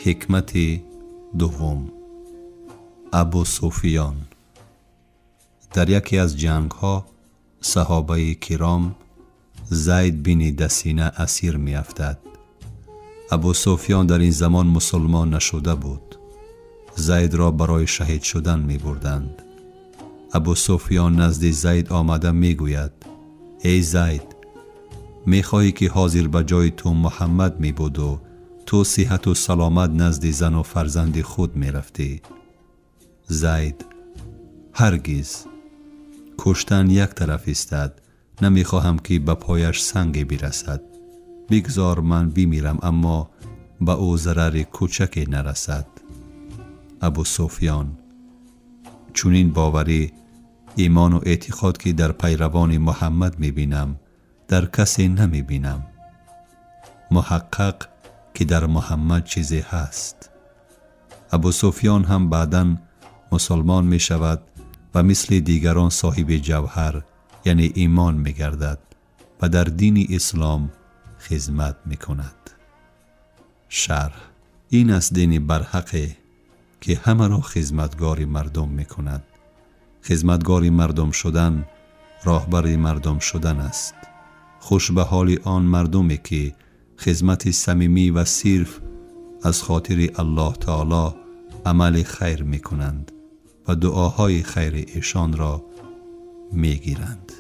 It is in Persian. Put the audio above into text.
حکمت دوم. ابو سفیان. در یکی از جنگ ها صحابه کرام زید بن دسینه اسیر می افتد. ابو سفیان در این زمان مسلمان نشده بود. زید را برای شهید شدن می بردند. ابو سفیان نزد زید آمده می گوید: ای زید، می خواهی که حاضر به جای تو محمد می بود و تو صحت و سلامت نزد زن و فرزند خود می رفتی؟ زید: هرگز. کشتن یک طرف استد، نمی خواهم که به پایش سنگی برسد. بگذار من بمیرم اما به او ضرر کوچکی نرسد. ابو سفیان: چونین باوری، ایمان و اعتقاد که در پیروان محمد می بینم در کسی نمی بینم. محقق که در محمد چیزی هست. ابو سفیان هم بعداً مسلمان می شود و مثل دیگران صاحب جوهر یعنی ایمان می گردد و در دین اسلام خدمت می کند. شرح: این است دین برحق که همه را خدمتگار مردم می کند. خدمتگار مردم شدن راهبر مردم شدن است. خوش به حال آن مردمی که خدمت صمیمی و صرف از خاطر الله تعالی عمل خیر می کنند و دعاهای خیر ایشان را می گیرند.